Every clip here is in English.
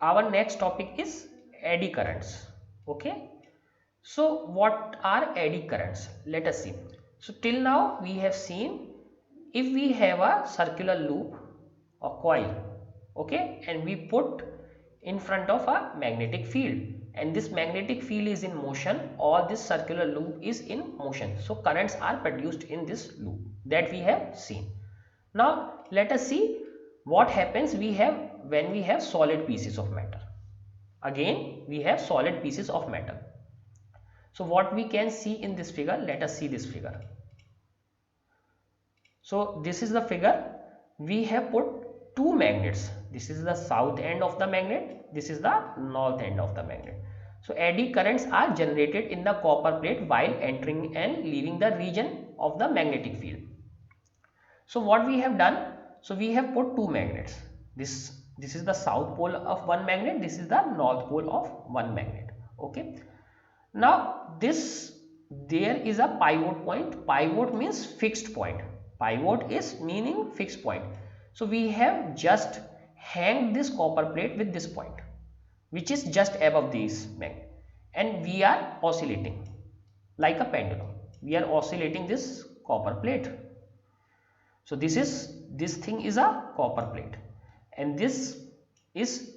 our next topic is eddy currents. Okay, so what are eddy currents? Let us see. So till now we have seen, if we have a circular loop or coil, okay, and we put in front of a magnetic field, and this magnetic field is in motion, or this circular loop is in motion, so currents are produced in this loop, that we have seen. Now let us see what happens when we have solid pieces of metal. Again we have solid pieces of metal. So what we can see in this figure, let us see this figure. So this is the figure. We have put two magnets. This is the south end of the magnet. This is the north end of the magnet. So eddy currents are generated in the copper plate while entering and leaving the region of the magnetic field. So what we have done? So we have put two magnets. This is the south pole of one magnet. This is the north pole of one magnet. Okay. Now this, there is a pivot point. Pivot means fixed point. Pivot is meaning fixed point. So we have just hanged this copper plate with this point, which is just above this magnet, and we are oscillating like a pendulum. We are oscillating this copper plate. So this thing is a copper plate, and this is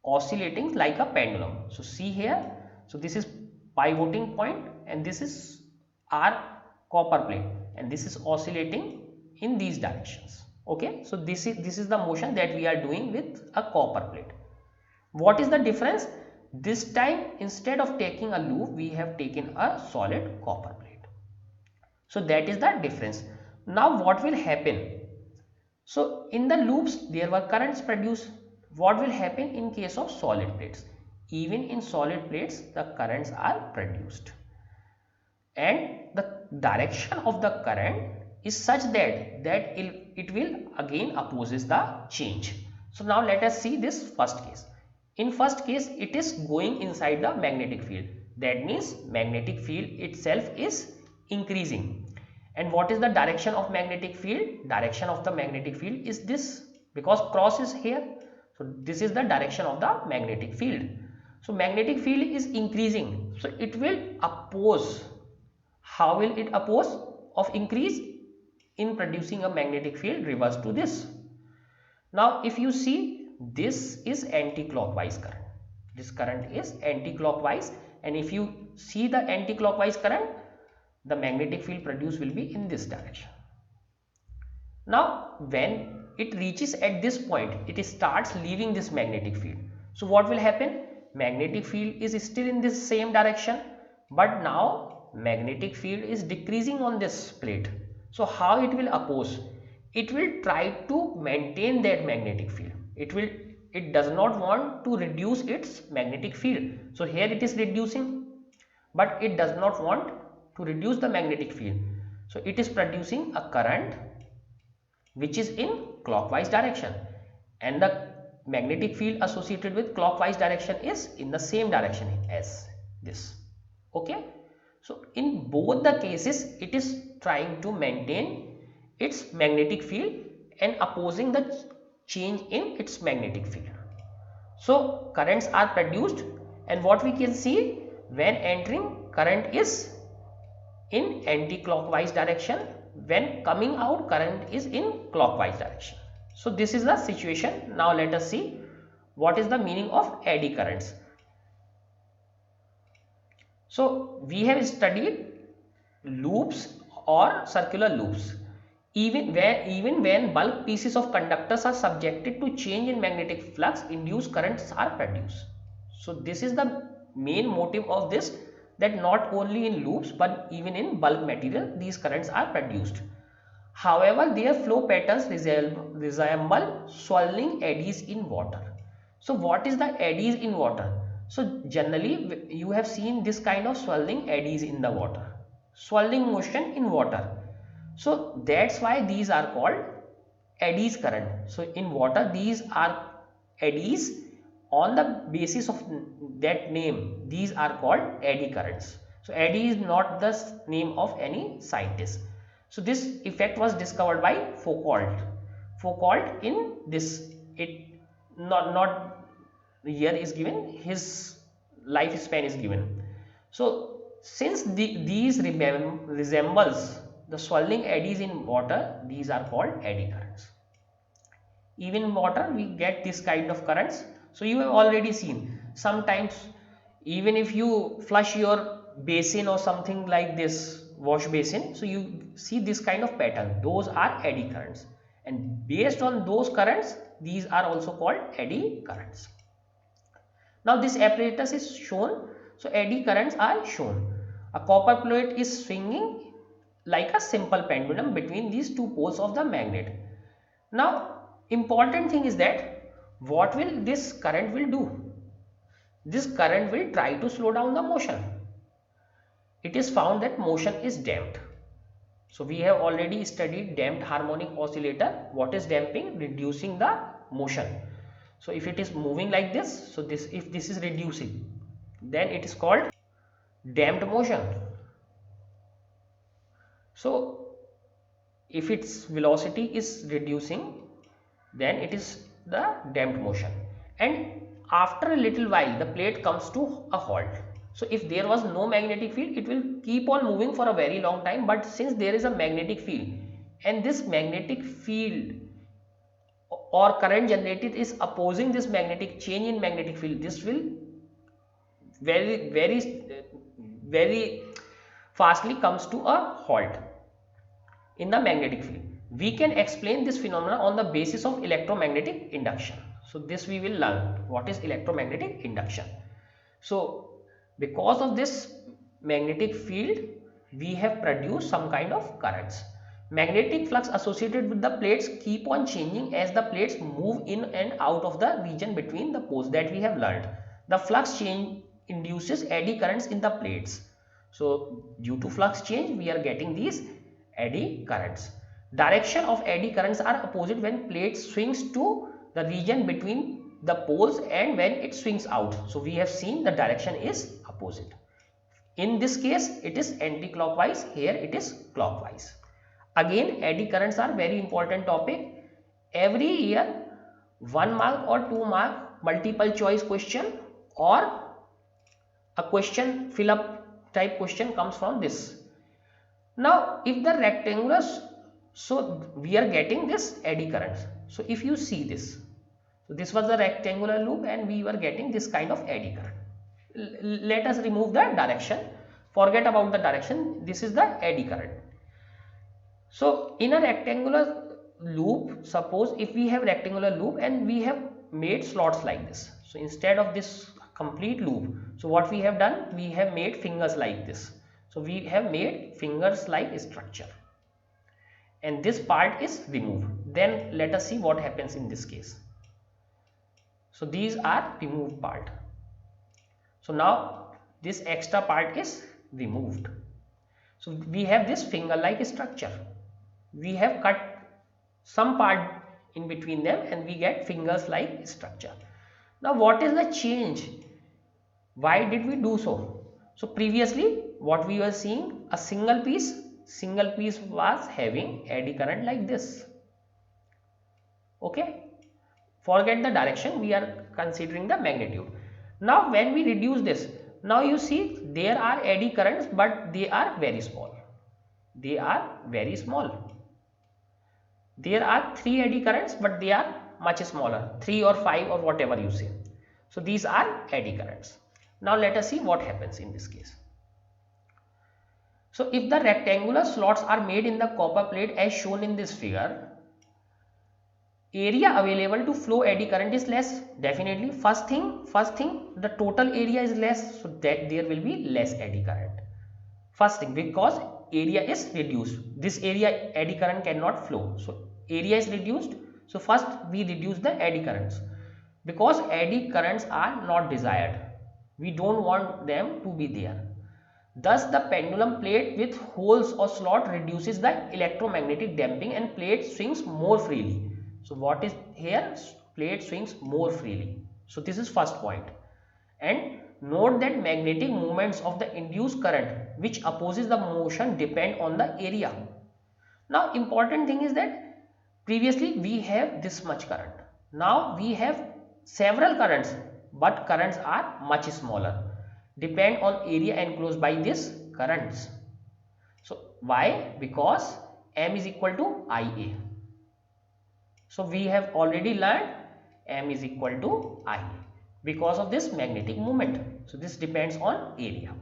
oscillating like a pendulum. So see here, so this is pivoting point, and this is our copper plate, and this is oscillating in these directions. Okay, so this is the motion that we are doing with a copper plate. What is the difference? This time, instead of taking a loop, we have taken a solid copper plate. So that is the difference. Now what will happen? So in the loops there were currents produced. What will happen in case of solid plates? Even in solid plates the currents are produced, and the direction of the current is such that it will again opposes the change. So now let us see this first case. In first case it is going inside the magnetic field. That means magnetic field itself is increasing. And what is the direction of magnetic field? Direction of the magnetic field is this, because cross is here. So this is the direction of the magnetic field. So magnetic field is increasing, so it will oppose. How will it oppose of increase? In producing a magnetic field reverse to this. Now if you see, this is anti-clockwise current. This current is anti-clockwise, and if you see the anti-clockwise current, the magnetic field produced will be in this direction. Now when it reaches at this point, it starts leaving this magnetic field. So what will happen? Magnetic field is still in this same direction, but now magnetic field is decreasing on this plate. So how it will oppose? It will try to maintain that magnetic field. It does not want to reduce its magnetic field. So here it is reducing, but it does not want to reduce the magnetic field. So it is producing a current which is in clockwise direction, and the magnetic field associated with clockwise direction is in the same direction as this. Okay, so in both the cases it is trying to maintain its magnetic field and opposing the change in its magnetic field. So currents are produced, and what we can see, when entering current is in anti-clockwise direction, when coming out current is in clockwise direction. So this is the situation. Now let us see what is the meaning of eddy currents. So we have studied loops or circular loops. Even when bulk pieces of conductors are subjected to change in magnetic flux, induced currents are produced. So this is the main motive of this, that not only in loops but even in bulk material these currents are produced. However, their flow patterns resemble swirling eddies in water. So what is the eddies in water? So generally you have seen this kind of swirling eddies in the water, swirling motion in water. So that's why these are called eddies current. So in water these are eddies. On the basis of that name, these are called eddy currents. So eddy is not the name of any scientist. So this effect was discovered by Foucault. Foucault in this, it not year is given, his lifespan is given. So since these resembles the swirling eddies in water, these are called eddy currents. Even in water we get this kind of currents. So you have already seen sometimes, even if you flush your basin or something like this wash basin, so you see this kind of pattern, those are eddy currents, and based on those currents these are also called eddy currents. Now this apparatus is shown, so eddy currents are shown. A copper plate is swinging like a simple pendulum between these two poles of the magnet. Now important thing is that what will this current will do? This current will try to slow down the motion. It is found that motion is damped. So we have already studied damped harmonic oscillator. What is damping? Reducing the motion. So if it is moving like this, so this, if this is reducing, then it is called damped motion. So if its velocity is reducing, then it is the damped motion, and after a little while the plate comes to a halt. So if there was no magnetic field, it will keep on moving for a very long time, but since there is a magnetic field and this magnetic field or current generated is opposing this magnetic change in magnetic field, this will very fastly comes to a halt in the magnetic field. We can explain this phenomena on the basis of electromagnetic induction. So this we will learn what is electromagnetic induction. So because of this magnetic field we have produced some kind of currents. Magnetic flux associated with the plates keep on changing as the plates move in and out of the region between the poles, that we have learned. The flux change induces eddy currents in the plates. So due to flux change we are getting these eddy currents. Direction of eddy currents are opposite when plate swings to the region between the poles and when it swings out. So we have seen the direction is opposite. In this case it is anti-clockwise, here it is clockwise. Again eddy currents are very important topic. Every year 1 mark or 2 mark multiple choice question or a question fill up type question comes from this. Now if the rectangular, so we are getting this eddy currents. So if you see this, so this was the rectangular loop and we were getting this kind of eddy current. Let us remove the direction, forget about the direction, this is the eddy current. So in a rectangular loop, suppose if we have rectangular loop and we have made slots like this, so instead of this complete loop, so what we have done, we have made fingers like this. So we have made fingers like structure and this part is removed. Then let us see what happens in this case. So these are removed part. So now this extra part is removed. So we have this finger like structure. We have cut some part in between them and we get fingers like structure. Now what is the change? Why did we do so? So previously what we were seeing, a single piece was having eddy current like this. Okay, forget the direction, we are considering the magnitude. Now when we reduce this, now you see there are eddy currents but they are very small. They are very small. There are 3 eddy currents but they are much smaller, 3 or 5 or whatever you say. So these are eddy currents. Now let us see what happens in this case. So if the rectangular slots are made in the copper plate as shown in this figure, area available to flow eddy current is less. Definitely first thing the total area is less, so that there will be less eddy current. First thing, because area is reduced, this area eddy current cannot flow, so area is reduced. So first we reduce the eddy currents, because eddy currents are not desired, we don't want them to be there. Thus the pendulum plate with holes or slot reduces the electromagnetic damping and plate swings more freely. So what is here? Plate swings more freely. So this is first point. And note that magnetic moments of the induced current which opposes the motion depend on the area. Now important thing is that previously we have this much current. Now we have several currents but currents are much smaller, depend on area enclosed by these currents. So why? Because M is equal to Ia. So we have already learned M is equal to Ia because of this magnetic moment. So this depends on area.